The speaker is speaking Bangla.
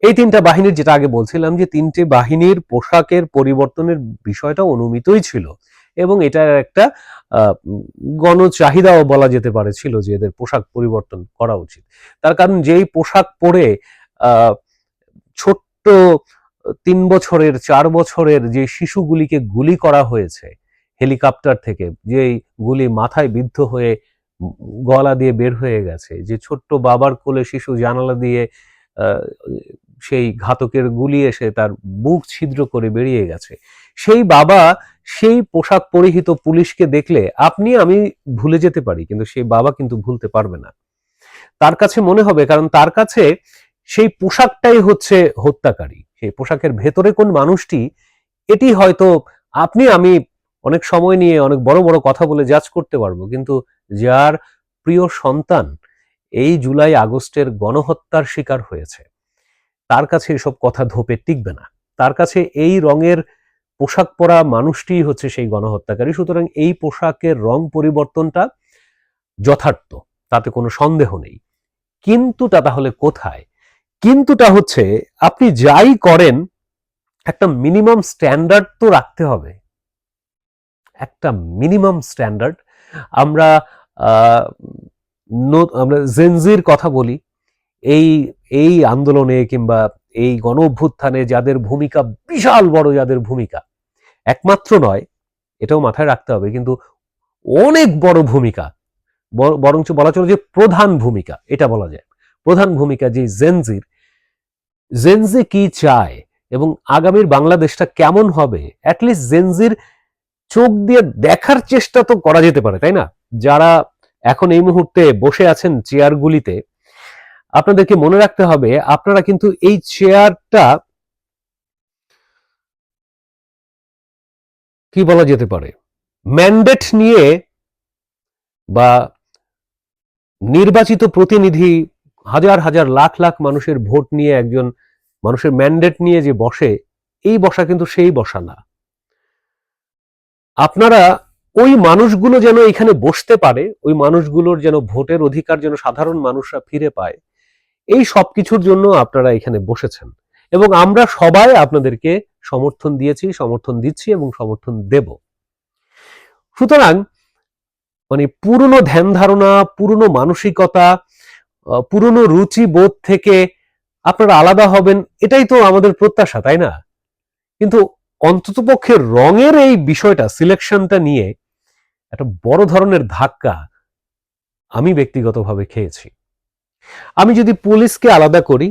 এই তিনটা বাহিনীর, যেটা আগে বলছিলাম যে তিনটে বাহিনীর পোশাকের পরিবর্তনের বিষয়টা অনুমিতই ছিল, এবং এটার একটা গণ চাহিদাও বলা যেতে পারে ছিল যে এদের পোশাক পরিবর্তন করা উচিত। তার কারণ যেই পোশাক পরে ছোট্ট 3 বছরের 4 বছরের যে শিশুগুলিকে গুলি করা হয়েছে হেলিকপ্টার থেকে, যেই গুলি মাথায় বিদ্ধ হয়ে গলা দিয়ে বের হয়ে গেছে, যে ছোট্ট বাবার কোলে শিশু জানালা দিয়ে সেই ঘাতকের গুলি এসে তার বুক ছিদ্র করে বেরিয়ে গেছে, সেই বাবা সেই পোশাক পরিহিত পুলিশকে দেখলে আপনি আমি ভুলে যেতে পারি, কিন্তু সেই বাবা কিন্তু ভুলতে পারবে না। তার কাছে মনে হবে, কারণ তার কাছে সেই পোশাকটাই হচ্ছে হত্যাকারী। সেই পোশাকের ভেতরে কোন মানুষটি, এটি হয়তো আপনি আমি অনেক সময় নিয়ে অনেক বড় বড় কথা বলে জাজ করতে পারবো, কিন্তু যার প্রিয় সন্তান এই জুলাই আগস্টের গণহত্যার শিকার হয়েছে, তার কাছে এসব কথা ধোপে টিকবে না। তার কাছে এই রঙের পোশাক পরা মানুষটি হচ্ছে সেই গণহত্যাকারী। সুতরাং এই পোশাকের রং পরিবর্তনটা যথার্থ, তাতে কোনো সন্দেহ নেই। কিন্তুটা তাহলে কোথায়? কিন্তুটা হচ্ছে, আপনি যাই করেন একটা মিনিমাম স্ট্যান্ডার্ড তো রাখতে হবে, একটা মিনিমাম স্ট্যান্ডার্ড। আমরা আমরা জেনজির কথা বলি, এই এই আন্দোলনে কিংবা এই গণ অভ্যুত্থানে যাদের ভূমিকা বিশাল বড়, যাদের ভূমিকা একমাত্র নয়, এটাও মাথায় রাখতে হবে, কিন্তু অনেক বড় ভূমিকা, বরঞ্চ বলা চলে যে প্রধান ভূমিকা, এটা বলা যায় প্রধান ভূমিকা যে জেনজি কি চায় এবং আগামীর বাংলাদেশটা কেমন হবে, অ্যাটলিস্ট জেনজির চোখ দিয়ে দেখার চেষ্টা তো করা যেতে পারে, তাই না? যারা এখন এই মুহূর্তে বসে আছেন চেয়ারগুলিতে, আপনাদেরকে মনে রাখতে হবে আপনারা কিন্তু এই চেয়ারটা কি বলা যেতে পারে, ম্যান্ডেট নিয়ে বা নির্বাচিত প্রতিনিধি, হাজার হাজার লাখ লাখ মানুষের ভোট নিয়ে একজন মানুষের ম্যান্ডেট নিয়ে যে বসে, এই বসা কিন্তু সেই বসা না। আপনারা ওই মানুষগুলো যেন এখানে বসতে পারে, ওই মানুষগুলোর যেন ভোটের অধিকার যেন সাধারণ মানুষরা ফিরে পায়, এই সব কিছুর জন্য আপনারা এখানে বসেছেন, এবং আমরা সবাই আপনাদেরকে সমর্থন দিয়েছি, সমর্থন দিচ্ছি এবং সমর্থন দেব। সুতরাং মানে পুরনো ধ্যান ধারণা, পুরনো মানসিকতা, পুরনো রুচি বোধ থেকে আপনারা আলাদা হবেন, এটাই তো আমাদের প্রত্যাশা, তাই না? কিন্তু অন্ততপক্ষে রঙের এই বিষয়টা, সিলেকশনটা নিয়ে একটা বড় ধরনের ধাক্কা আমি ব্যক্তিগতভাবে খেয়েছি। আমি যদি পুলিশকে আলাদা করি,